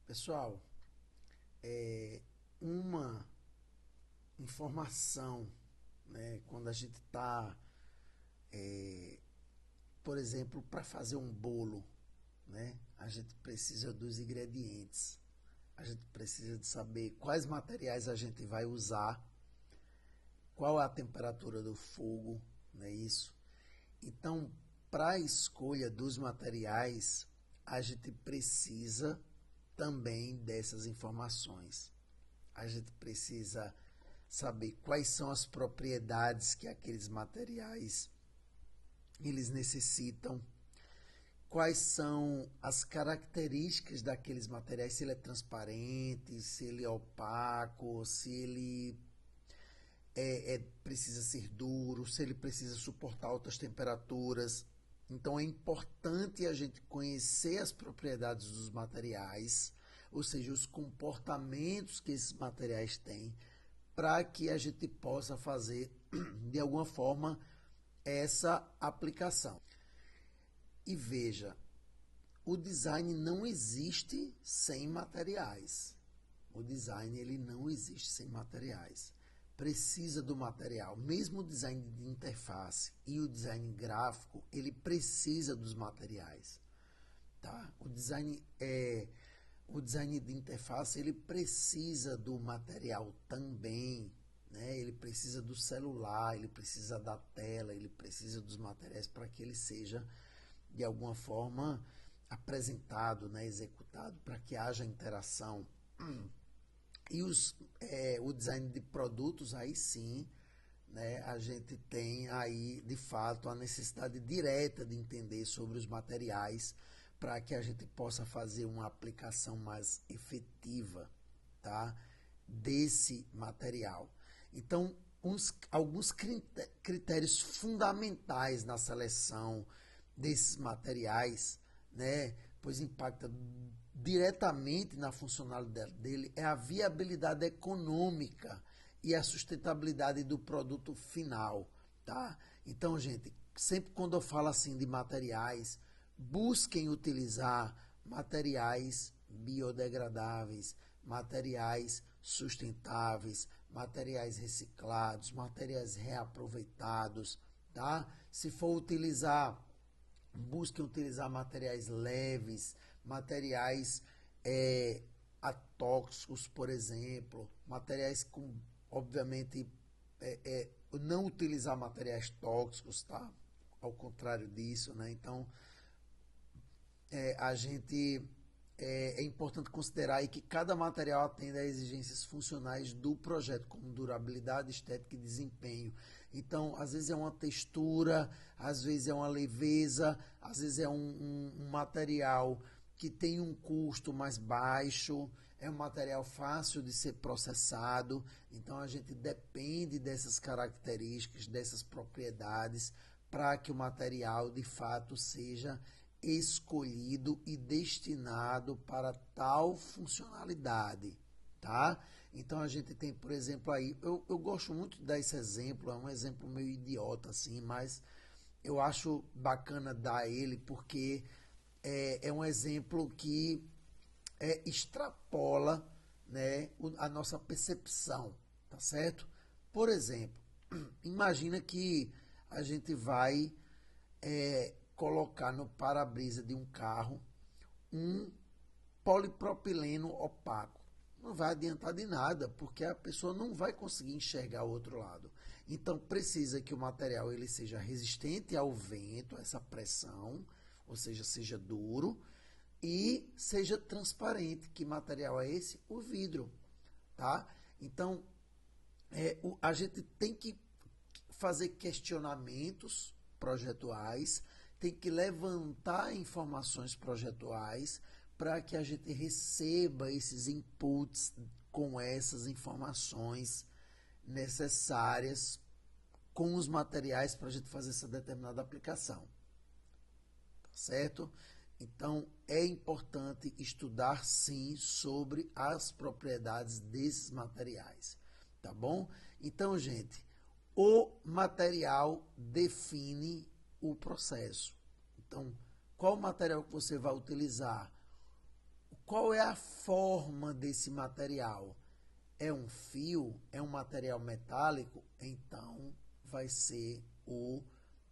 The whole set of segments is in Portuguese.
Pessoal, uma informação, né, quando a gente está, por exemplo, para fazer um bolo, né, a gente precisa dos ingredientes, a gente precisa de saber quais materiais a gente vai usar, qual é a temperatura do fogo, não é isso? Então, para a escolha dos materiais, a gente precisa também dessas informações. A gente precisa saber quais são as propriedades que aqueles materiais eles necessitam, quais são as características daqueles materiais, se ele é transparente, se ele é opaco, se ele precisa ser duro, se ele precisa suportar altas temperaturas. Então é importante a gente conhecer as propriedades dos materiais, ou seja, os comportamentos que esses materiais têm, para que a gente possa fazer, de alguma forma, essa aplicação. E veja, o design não existe sem materiais. O design ele não existe sem materiais. Precisa do material. Mesmo o design de interface e o design gráfico, ele precisa dos materiais. Tá? O design de interface ele precisa do material também. Né? Ele precisa do celular, ele precisa da tela, ele precisa dos materiais para que ele seja, de alguma forma, apresentado, né? Executado, para que haja interação. E o design de produtos, aí sim, né, a gente tem aí, de fato, a necessidade direta de entender sobre os materiais para que a gente possa fazer uma aplicação mais efetiva, tá, desse material. Então, alguns critérios fundamentais na seleção desses materiais, né, pois impacta diretamente na funcionalidade dele, é a viabilidade econômica e a sustentabilidade do produto final, tá? Então, gente, sempre quando eu falo assim de materiais, busquem utilizar materiais biodegradáveis, materiais sustentáveis, materiais reciclados, materiais reaproveitados, tá? Se for utilizar, busquem utilizar materiais leves, materiais atóxicos, por exemplo, materiais com, obviamente, não utilizar materiais tóxicos, tá? Ao contrário disso, né? Então, a gente é importante considerar aí que cada material atende a exigências funcionais do projeto, como durabilidade, estética e desempenho. Então, às vezes é uma textura, às vezes é uma leveza, às vezes é um material que tem um custo mais baixo, é um material fácil de ser processado. Então, a gente depende dessas características, dessas propriedades, para que o material de fato seja escolhido e destinado para tal funcionalidade, tá? Então a gente tem, por exemplo, aí, eu gosto muito de dar esse exemplo, é um exemplo meio idiota assim, mas eu acho bacana dar ele porque é um exemplo que extrapola, né, a nossa percepção, tá certo? Por exemplo, imagina que a gente vai colocar no para-brisa de um carro um polipropileno opaco. Não vai adiantar de nada, porque a pessoa não vai conseguir enxergar o outro lado. Então precisa que o material ele seja resistente ao vento, a essa pressão, ou seja duro e seja transparente. Que material é esse? O vidro, tá? Então a gente tem que fazer questionamentos projetuais, tem que levantar informações projetuais para que a gente receba esses inputs com essas informações necessárias com os materiais para a gente fazer essa determinada aplicação. Tá certo? Então, é importante estudar, sim, sobre as propriedades desses materiais. Tá bom? Então, gente, o material define o processo. Então, qual material que você vai utilizar? qual é a forma desse material? É um fio? É um material metálico? Então, vai ser o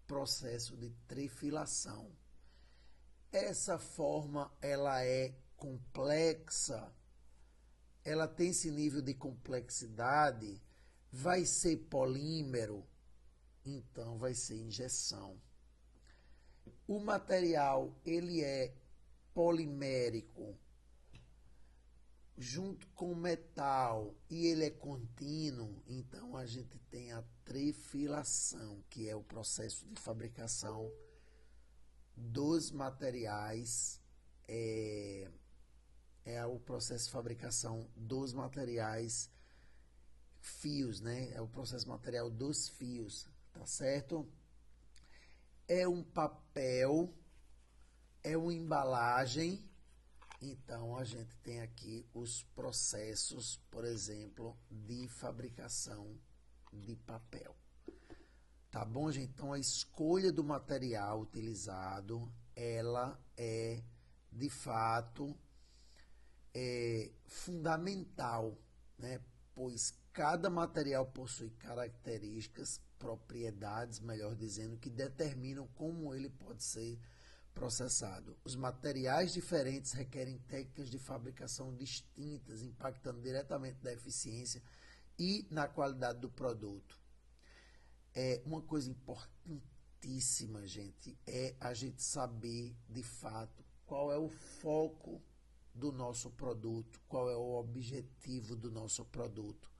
processo de trefilação. Essa forma, ela é complexa, ela tem esse nível de complexidade, vai ser polímero, então vai ser injeção. O material, ele é polimérico, junto com o metal, e ele é contínuo, então a gente tem a trefilação, que é o processo de fabricação dos materiais, o processo de fabricação dos materiais fios, né? É o processo material dos fios, tá certo? É um papel, é uma embalagem. Então, a gente tem aqui os processos, por exemplo, de fabricação de papel. Tá bom, gente? Então, a escolha do material utilizado, ela é, de fato, fundamental, né? Pois cada material possui características, propriedades, melhor dizendo, que determinam como ele pode ser processado. Os materiais diferentes requerem técnicas de fabricação distintas, impactando diretamente na eficiência e na qualidade do produto. Uma coisa importantíssima, gente, é a gente saber, de fato, qual é o foco do nosso produto, qual é o objetivo do nosso produto,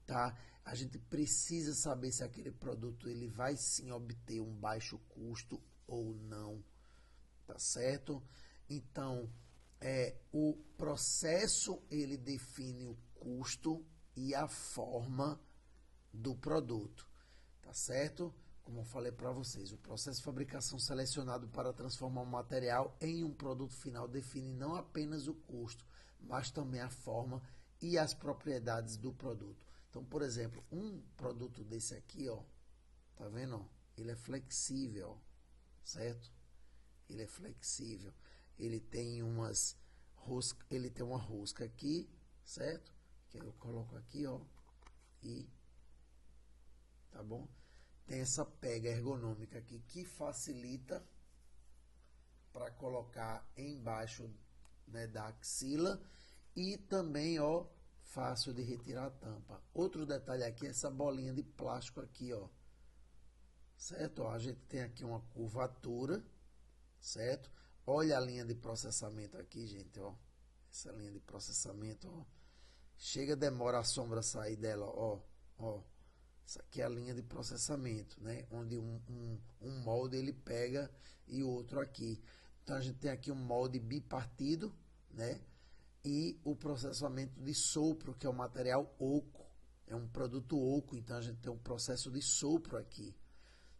tá? A gente precisa saber se aquele produto ele vai sim obter um baixo custo ou não, tá certo? Então, o processo ele define o custo e a forma do produto, tá certo? Como eu falei para vocês, o processo de fabricação selecionado para transformar um material em um produto final define não apenas o custo, mas também a forma e as propriedades do produto. Então, por exemplo, um produto desse aqui, ó, tá vendo? Ó? Ele é flexível, certo? Ele é flexível. Ele tem uma rosca aqui, certo? Que eu coloco aqui, ó, e tá bom? Tem essa pega ergonômica aqui que facilita para colocar embaixo, né, da axila e também, ó, fácil de retirar a tampa. Outro detalhe aqui é essa bolinha de plástico aqui, ó, certo? Ó, a gente tem aqui uma curvatura, certo? Olha a linha de processamento aqui, gente, ó. Essa linha de processamento, ó. Chega, demora a sombra sair dela, ó, ó. Isso aqui é a linha de processamento, né? Onde um molde ele pega e o outro aqui. Então, a gente tem aqui um molde bipartido, né? E o processamento de sopro, que é o material oco. É um produto oco, então a gente tem um processo de sopro aqui,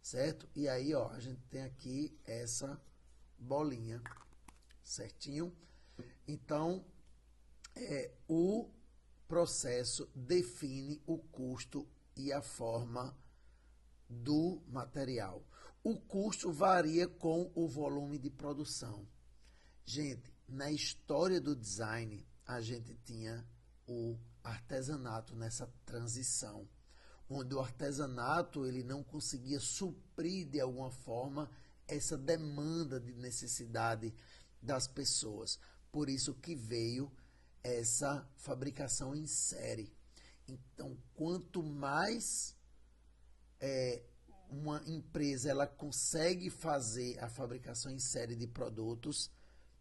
certo? E aí, ó, a gente tem aqui essa bolinha, certinho? Então, o processo define o custo e a forma do material. O custo varia com o volume de produção. Gente, na história do design, a gente tinha o artesanato nessa transição, onde o artesanato ele não conseguia suprir de alguma forma essa demanda de necessidade das pessoas. Por isso que veio essa fabricação em série. Então, quanto mais uma empresa ela consegue fazer a fabricação em série de produtos,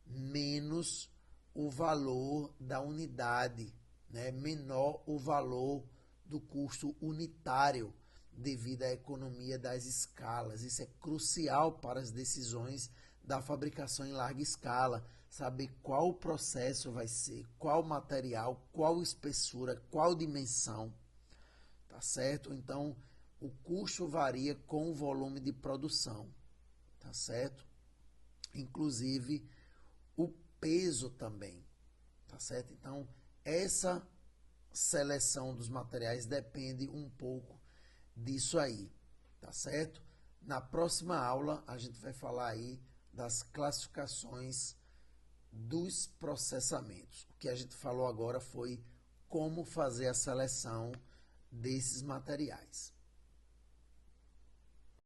menos o valor da unidade, né? Menor o valor do custo unitário devido à economia das escalas. Isso é crucial para as decisões da fabricação em larga escala. Saber qual o processo vai ser, qual material, qual espessura, qual dimensão, tá certo? Então, o custo varia com o volume de produção, tá certo? Inclusive, o peso também, tá certo? Então, essa seleção dos materiais depende um pouco disso aí, tá certo? Na próxima aula, a gente vai falar aí das classificações dos processamentos. O que a gente falou agora foi como fazer a seleção desses materiais.